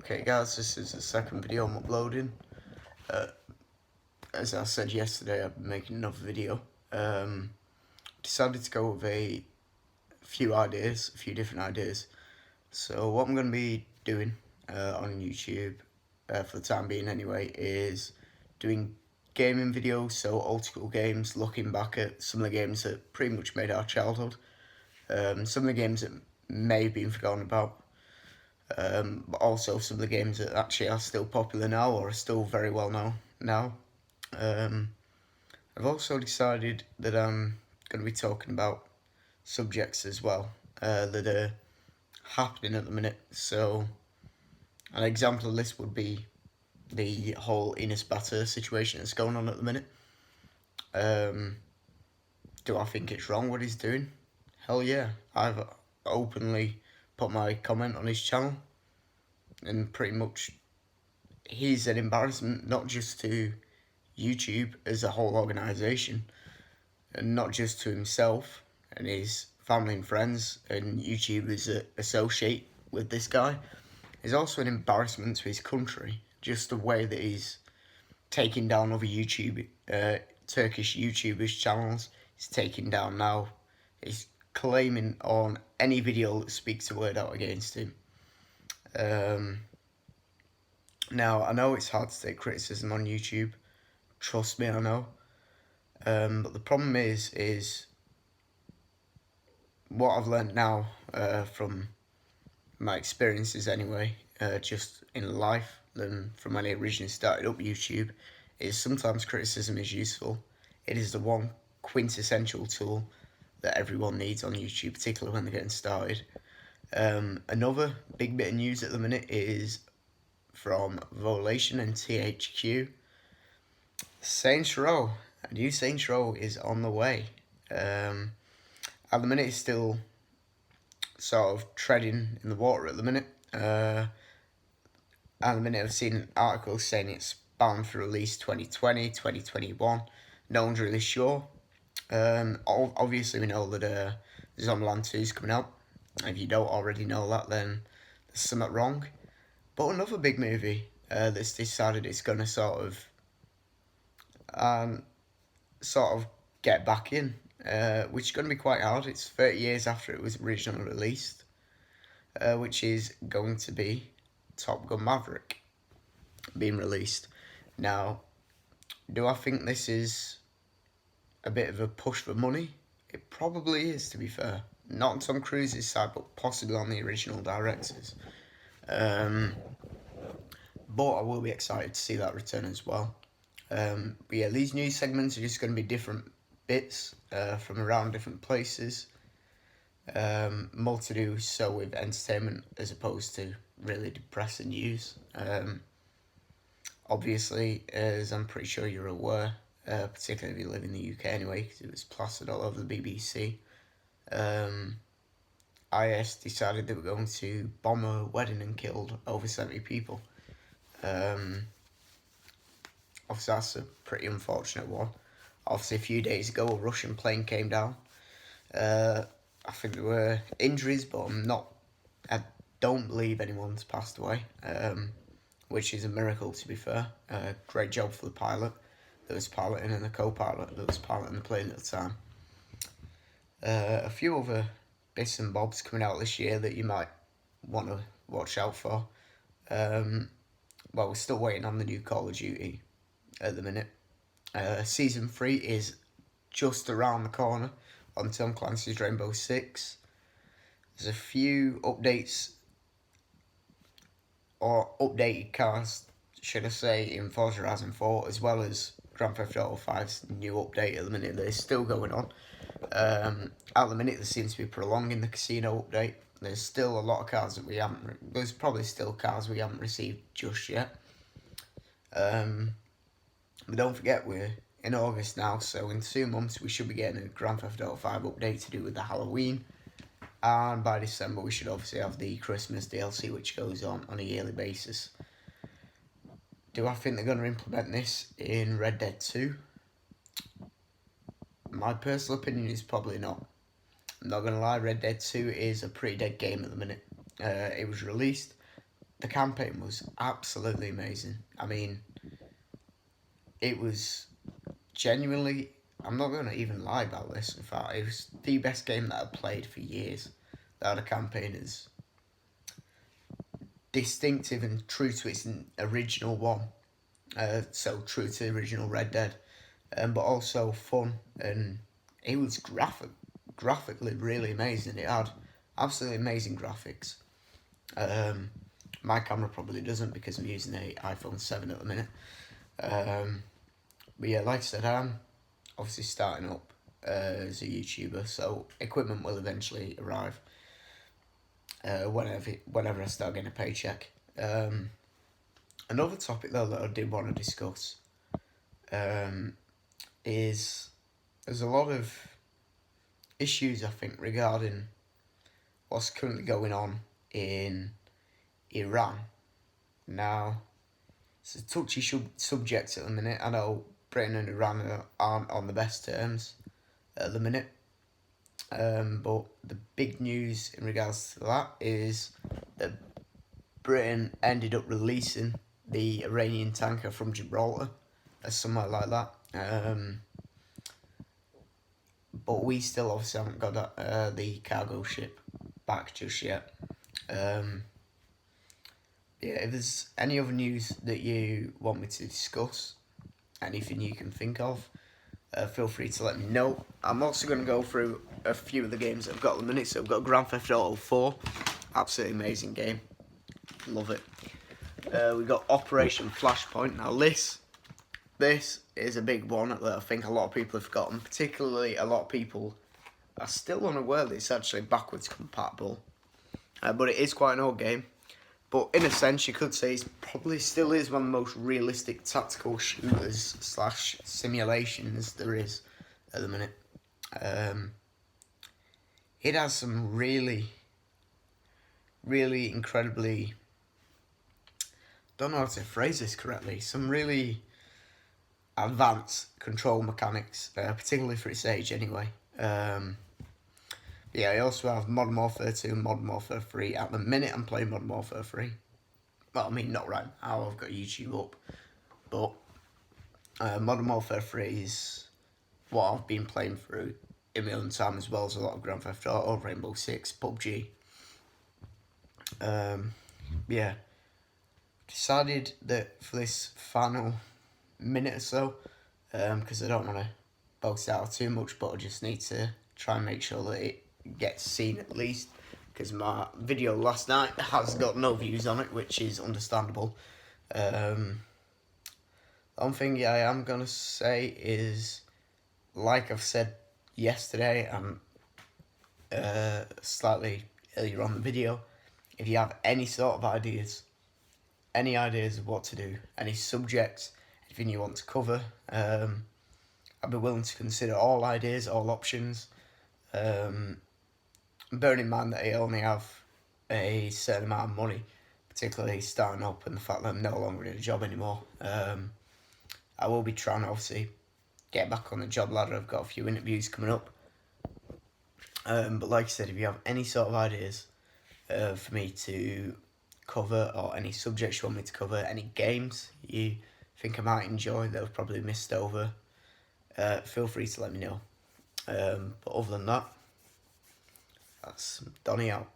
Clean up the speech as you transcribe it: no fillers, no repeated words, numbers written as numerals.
Okay guys, this is the second video I'm uploading. As I said yesterday, I've been making another video. Decided to go with a few different ideas. So what I'm going to be doing on YouTube, for the time being anyway, is doing gaming videos, so old school games, looking back at some of the games that pretty much made our childhood. Some of the games that may have been forgotten about. But also some of the games that actually are still popular now or are still very well known now. I've also decided that I'm going to be talking about subjects as well that are happening at the minute. So an example of this would be the whole Batur situation that's going on at the minute. Do I think it's wrong what he's doing? Hell yeah. I've openly put my comment on his channel, and pretty much he's an embarrassment not just to YouTube as a whole organisation, and not just to himself and his family and friends and YouTubers that associate with this guy. He's also an embarrassment to his country, just the way that he's taking down other Turkish YouTubers' channels. He's taking down now. He's claiming on any video that speaks a word out against him. Now, I know it's hard to take criticism on YouTube. Trust me, I know. But the problem is what I've learned now from my experiences anyway, just in life, than from when I originally started up YouTube, is sometimes criticism is useful. It is the one quintessential tool that everyone needs on YouTube, particularly when they're getting started. Another big bit of news at the minute is from Volation and THQ. Saints Row, a new Saints Row is on the way. At the minute, it's still sort of treading in the water at the minute. At the minute, I've seen articles saying it's bound for release 2020, 2021. No one's really sure. Obviously, we know that Zombieland 2 is coming out. If you don't already know that, then there's something wrong. But another big movie that's decided it's going to sort of get back in, which is going to be quite hard. It's 30 years after it was originally released, which is going to be Top Gun Maverick being released. Now, do I think this is a bit of a push for money? It probably is, to be fair. Not on Tom Cruise's side, but possibly on the original directors. But I will be excited to see that return as well. But yeah, these news segments are just going to be different bits from around different places. More to do so with entertainment as opposed to really depressing news. Obviously, as I'm pretty sure you're aware, particularly if you live in the UK anyway, because it was plastered all over the BBC, IS decided they were going to bomb a wedding and killed over 70 people. Obviously, that's a pretty unfortunate one. Obviously, a few days ago, a Russian plane came down. I think there were injuries, but I don't believe anyone's passed away, which is a miracle, to be fair. Great job for the pilot that was piloting and the co-pilot that was piloting the plane at the time. A few other bits and bobs coming out this year that you might want to watch out for. Well, we're still waiting on the new Call of Duty at the minute. Season 3 is just around the corner on Tom Clancy's Rainbow Six. There's a few updates, or updated cars, should I say, in Forza Horizon 4, as well as Grand Theft Auto 5's new update at the minute that is still going on. At the minute, there seems to be prolonging the casino update. There's still a lot of cars that we haven't... There's probably still cars we haven't received just yet. But don't forget, we're in August now, so in 2 months we should be getting a Grand Theft Auto 5 update to do with the Halloween. And by December we should obviously have the Christmas DLC, which goes on a yearly basis. Do I think they're going to implement this in Red Dead 2? My personal opinion is probably not. I'm not going to lie, Red Dead 2 is a pretty dead game at the minute. It was released the campaign was absolutely amazing. I mean, it was genuinely, I'm not going to even lie about this, in fact, it was the best game that I've played for years. That the campaign is distinctive and true to its original one. So true to the original Red Dead. But also fun, and it was graphically really amazing. It had absolutely amazing graphics. My camera probably doesn't because I'm using a iPhone 7 at the minute. But yeah, like I said, I'm obviously starting up as a YouTuber, so equipment will eventually arrive whenever I start getting a paycheck. Another topic though that I did want to discuss is there's a lot of issues, I think, regarding what's currently going on in Iran. Now, it's a touchy subject at the minute. I know Britain and Iran aren't on the best terms at the minute. But the big news in regards to that is that Britain ended up releasing the Iranian tanker from Gibraltar, or somewhere like that. But we still obviously haven't got the cargo ship back just yet. Yeah, if there's any other news that you want me to discuss, anything you can think of, feel free to let me know. I'm also going to go through a few of the games that I've got at the minute. So I've got Grand Theft Auto 4, absolutely amazing game, love it. We've got Operation Flashpoint. Now this is a big one that I think a lot of people have forgotten, particularly a lot of people are still unaware that it's actually backwards compatible. But it is quite an old game. But in a sense, you could say it probably still is one of the most realistic tactical shooters / simulations there is at the minute. It has some really, really incredibly, don't know how to phrase this correctly, some really advanced control mechanics, particularly for its age anyway. Yeah, I also have Modern Warfare 2 and Modern Warfare 3. At the minute, I'm playing Modern Warfare 3. Well, I mean, not right now, I've got YouTube up. But Modern Warfare 3 is what I've been playing through in my own time, as well as a lot of Grand Theft Auto, Rainbow Six, PUBG. Yeah. Decided that for this final minute or so, because I don't want to boast out too much, but I just need to try and make sure that it gets seen at least, because my video last night has got no views on it, which is understandable. The one thing I am going to say is, like I've said yesterday and slightly earlier on the video, if you have any sort of ideas, any ideas of what to do, any subjects, anything you want to cover, I'd be willing to consider all ideas, all options. Bearing in mind that I only have a certain amount of money, particularly starting up and the fact that I'm no longer in a job anymore. I will be trying to obviously get back on the job ladder. I've got a few interviews coming up. But like I said, if you have any sort of ideas for me to cover, or any subjects you want me to cover, any games you think I might enjoy that I've probably missed over, feel free to let me know. But other than that, that's Donnie out.